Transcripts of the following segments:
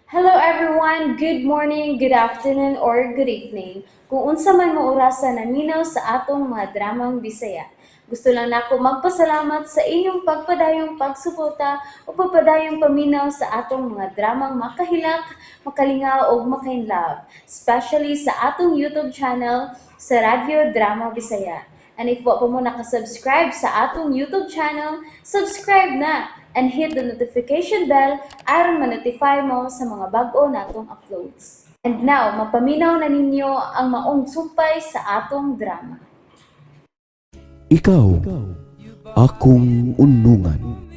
Hello everyone, good morning, good afternoon, or good evening. Kung unsa man mo orasan naminaw sa atong mga dramang Bisaya. Gusto lang nako magpasalamat sa inyong pagpadayong pagsuporta o pagpadayong paminaw sa atong mga dramang makahilak, makalingaw o makainlove, especially sa atong YouTube channel sa Radyo Drama Bisaya. And if wa pa mo nakasubscribe sa atong YouTube channel, subscribe na and hit the notification bell aron ma-notify mo sa mga bag-o natong uploads. And now, mapaminaw na ninyo ang maong sumpay sa atong drama. Ikaw, akong unungan.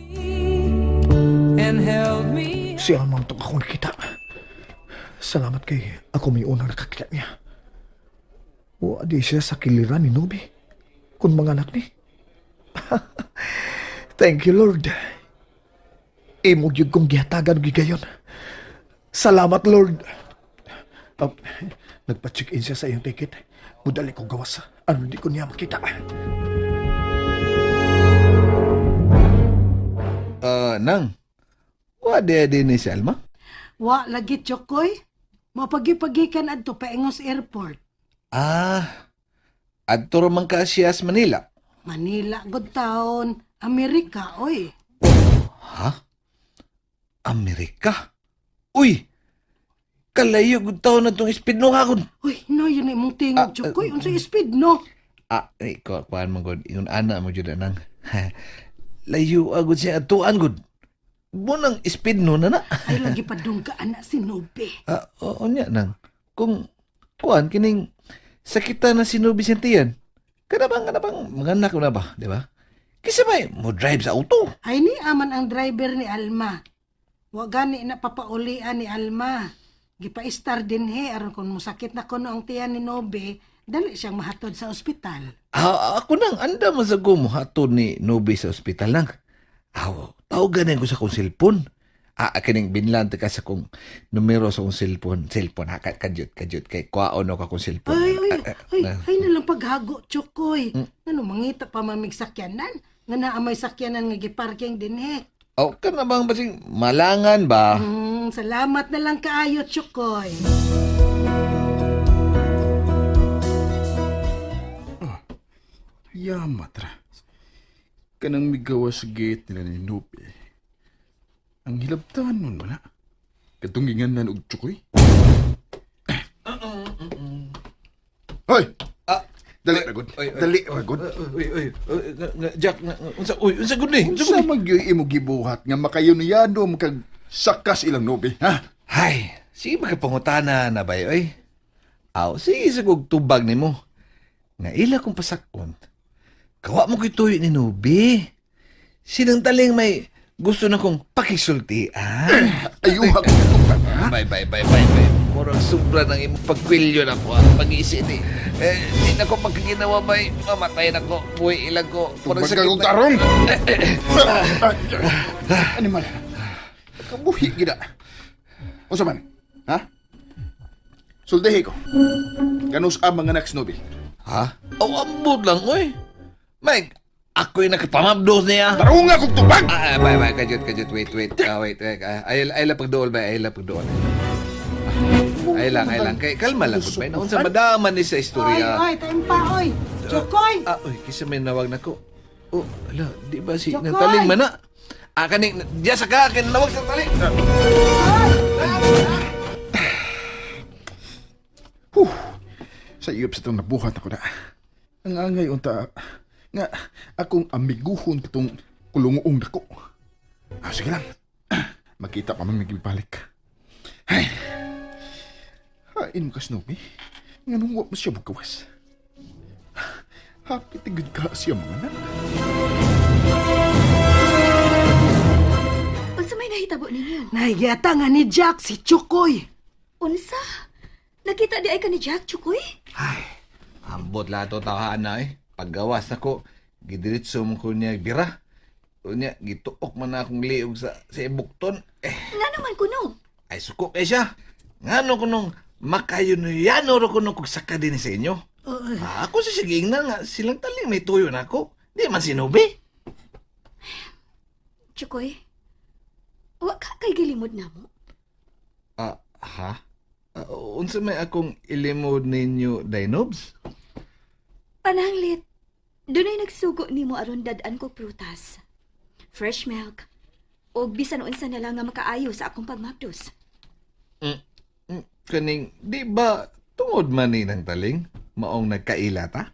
Si Almang itong ako nakita. Salamat kay ako may unang nakakita niya. O di siya sa kiliran ni Nobi. Kung mga anak ni. Thank you, Lord. Imo gyud kong gihatagan gigayon. Salamat, Lord. Nagpa-check-in siya sa iyong ticket. Mudali ko gawas. Ano di ko niya makita. Nang, wade din ni si Alma? Wa lagi Chokoy. Mapagi-pagikan adto paingos airport. Adto man ka siya sa Manila. Manila good town, Amerika oy. Ha? Amerika? Uy! Kalayo gud taon na itong speed no hakon. Uy, no yun imong tingog Chokoy, unsay speed no? Kuhaan mo gud. Ingon ana mo jud nang. Layo agud siya atuan gud. Bunang speed no na na. Ay lagi pa ka anak si Nobe. Oo niya nang. Kung kuhaan kining sakita na si Nobi Sentian. Kanabang manganak mo na ba, di ba? Kasi may mo drive sa auto. Ay ni aman ang driver ni Alma. Wa gani na papaulian ni Alma. Gipa-star din aron kung musakit na kuno ang tiyan ni Nobe, dali siyang mahatod sa ospital. Ako nang anda mo sa hatod ni Nobi sa ospital lang. Tawagan ko sa kong cellphone. Kining binlante ka sa kong numero sa kong cellphone. Kadyot. Kay kwaon ako kong cellphone. Ay nalang paghago, Chokoy. Ano, mangita pa mamig-sakyanan? Nga naamay sakyanan nga giparking din Ka na bang basing malangan ba? Salamat na lang kaayo, Chokoy. Yamatra. Kanang migawas sa gate nila ni Nobe. Ang hilabtan nun ba na? Katungingan na og tsukoy. Hoy! Dali ragod. Dali ragod. Jack, unsa gud ni? Unsa magyoy imo gibuhat nga makayuno-yanom kag sakas ilang Nobe, ha? Hay, sige magpangutana na ba oy? Sige sa kog tubag nimo. Nga ila kong pasakon. Kawa mo kituyo ni Nobi. Sinang taling may gusto na kong pakisultian. Ayuha ko tubag, ha? Bye. Murang sobra ng imong pagkwilyo na ko. Pag-iisi ni. Di na ko pagkaginawa ba'y mamatay na ko. Buhay ilang ko. Tubag ka kong tarong! Animal. Kabuhi gina. Unsa man? Ha? Suldehi ko. Ganus ang mga anak Nobi. Ha? Ambot lang, oy. Mike, ako'y nakapamabdos niya. Tarong nga kong tubag! Bye. Kajut. Wait. Wait. Ay lang pagdool ba? Ay lang pagdool. Ay lang. Kay kalma lang gud bay. Naon sa madaman ni sa istorya. Oy, taimpa, oy. Chokoy! Uy, kisa may nawag na ko. Ala, di ba si Chokoy! Nataling mana? Kaning, diya sa ka, nawag sa tali. Sa iyop sa itong nabuhat ako na. Ang angay unta nga akong amiguhon katong kulungoong dako. Sige lang. Makita pa man nagbibalik. Ay. Hain mo ka, Snoopy. Nga nung wak mo siya magkawas. Happy tigod ka siya mga anak. Unsa may nahitabo ninyo? Nahiyata nga ni Jack si Chokoy. Unsa? Nakita di ay ka ni Jack, Chukoy? Ay, ambot lato tawahan na Paggawas ako, gidiritso mo ko niya bira. Unya, gituok man na akong liog sa ibukton. Nga naman kuno. Ay suko kay siya. Ngano ko nung makayuno-yano ro ko nung kugsaka din sa inyo. Ako sa siging na nga, silang taling may tuyo na ako. Di man sinubi. Chukoy, wa ka kay gilimod na mo? Ha? Unsa may akong ilimod ninyo, Dainobs? Pananglit. Dunay nagsugo nimo aron dad-an ko prutas. Fresh milk. O bisan unsa na lang nga makaayo sa akong pagmapdos. Kaning, di ba tungod man ni ng taling? Maong nagkaila ta?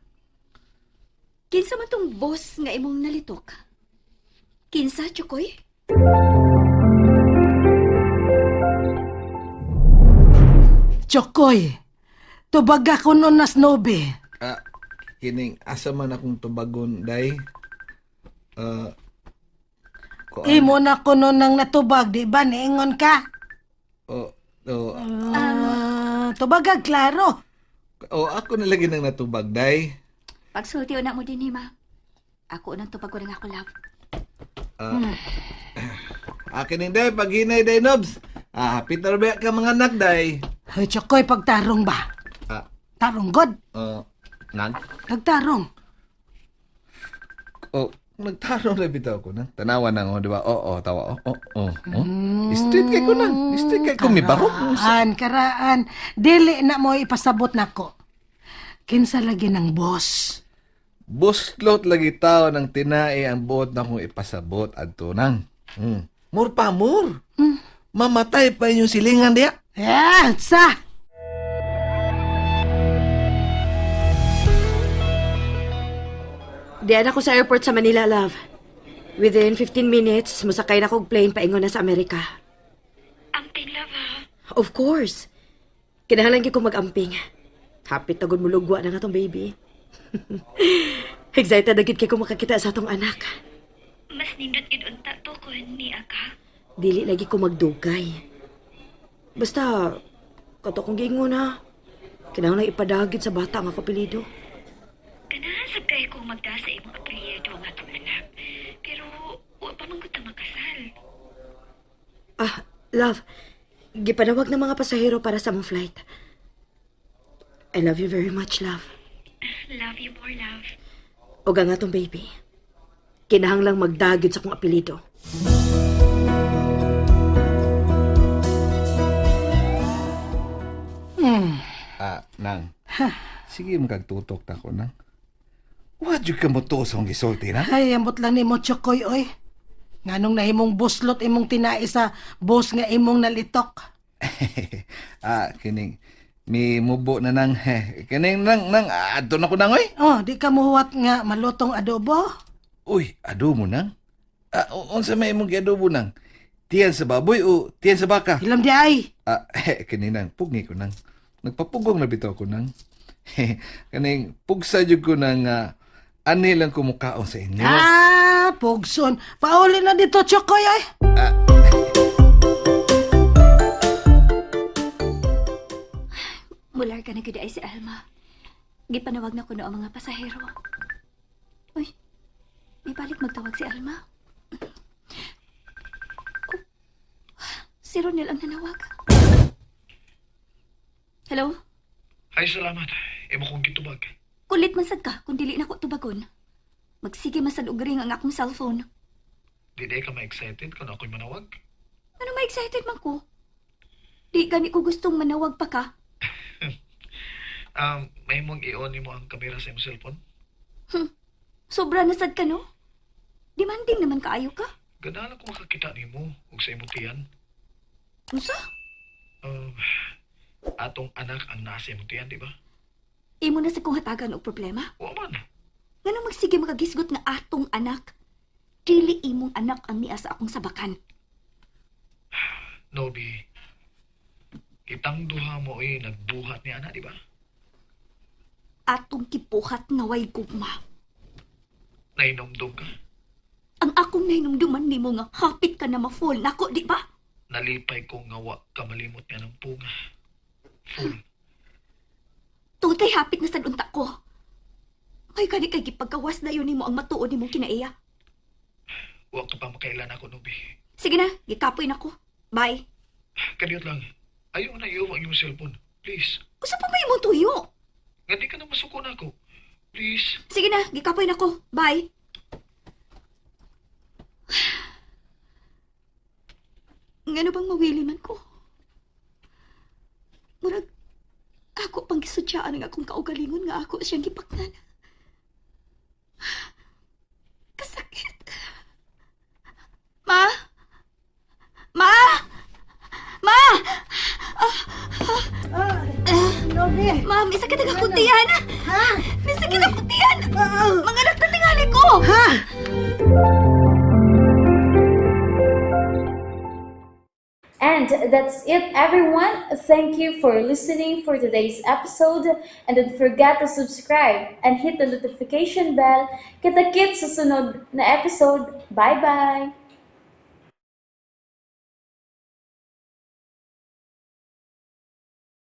Kinsa man tong boss nga imong nalitok? Kinsa, Chukoy? Chokoy, tubag ako nun nas Nobe. Kining, asa man akong tubagon, Day? Imo na ko nun nang natubag, di ba? Niingon ka? Tubag klaro. Ako na lagi nang natubag, Day. Pagsulti na mo din, ma. Ako nang tupag ko rin ako, love. Kining, Day, paghinay, Dainobs. Peter ba ka mga anak, Day? Ay, Chokoy, pagtarong ba? Tarong god? Pagtarong. Nagtarong na bitaw ko na. Tanawa na nga, di ba? Tawa. Street kay ko na. Street kay ko, may barok. Karaan. Dili na mo ipasabot nako. Kinsa lagi ng boss. Buslot lagi tao ng tinai ang buot na kong ipasabot at tunang. Mur pa, mur. Mamatay pa yung silingan diya. Sa! Diyan ako sa airport sa Manila, love. Within 15 minutes, musakay na kong plane paingon na sa Amerika. Amping, love, ha? Of course. Kinahanglan ko mag-amping. Hapit tagod mo lugwa na nga tong baby. Excited na gid kay ko makakita sa atong anak. Mas nindot gid unta to ko ni Aka. Dili lagi ko magdugay. Basta, kato kong gingon ha. Kinahanglan ipadagid sa bata ang kapilido. Kanasag kay ko magda sa imong apelyido nga itong anak. Pero, wa pa man gud ta makasal. Love, gipanawag ng mga pasahero para sa mong flight. I love you very much, love. Love you more, love. O nga tong baby. Kinahanglang magdagid sa kong apelido. Nang. Sige magtutok ta ko, nang. Wadyo ka mo to sa kong gisulti, na? Ay, ambot lang ni mo, Chokoy, oy. Nganong nahimong buslot imong tinai sa boss nga imong nalitok. Kining, may mubo na nang, kining nang, adto na ko nang, oy. Di ka muhuwat nga malutong adobo. Uy, adobo nang? Unsa may imong adobo nang? Tiyan sa baboy o tiyan sa baka? Ilam di ay. Kaninang, pugi ko nang. Nagpapugong na bitaw ko nang. Kaning, pugsa jud ko nang ani lang kumukaon sa inyo. Pugson. Pauli na dito, Chokoy, ay. Mular ka na gid ay si Alma. Gipanawag na kuno ang mga pasahero. Uy, may balik magtawag si Alma. Si Ronel ang nanawag. Hello? Ay, salamat. Imo kong gitubag. Kulit man sad ka kung dili na ko tubagon. Magsige masad og ring ang akong cellphone. Di ka ma-excited kung ako'y manawag? Ano ma-excited man ko? Di gani ko gustong manawag pa ka. May mong i-on mo ang kamera sa iyong cellphone? Sobra na sad ka, no? Demanding naman kaayo ka. Ganahan ko makakita ni mo ug sa imong tiyan. Unsa? Atong anak ang nasa imong tiyan, di ba? Imo na sa kong hatagan og problema? Oo man. Ngano magsige makagisgot nga atong anak? Dili imong anak ang niya sa akong sabakan. Nobi, kitang duha mo nagbuhat ni ana, di ba? Atong kipuhat nga way gugma. Nainomdom ka. Ang akong nahinumduman nimo nga hapit ka na ma-fall nako, di ba? Nalipay ko nga wa ka malimot nga ng punga. Full. Tungkay hapit na sad unta ko. May kani kay gipagkawas na yun nimo ang matuod nimong kinaiya. Wa ka pa makailan ako, Nobi. Sige na, gikapoy na ko. Bye. Kaniyot lang. Ayaw na iyo ang iyong cellphone. Please. Usa pa may imong tuyo? Nga di ka na masuko na ako. Please. Sige na, gikapoy na ko. Bye. Ngano bang mawili man ko? Sudyaan nga akong kaugalingon nga ako siyang gipaknan. Kasakit. Ma? Ma? Ma! Nobe! Ma, may sakit ang akong tiyan. Ha? May sakit ang akong tiyan. Mga anak na tingali ko. Ha? And that's it, everyone. Thank you for listening for today's episode. And don't forget to subscribe and hit the notification bell. Kita-kits sa sunod na episode. Bye-bye!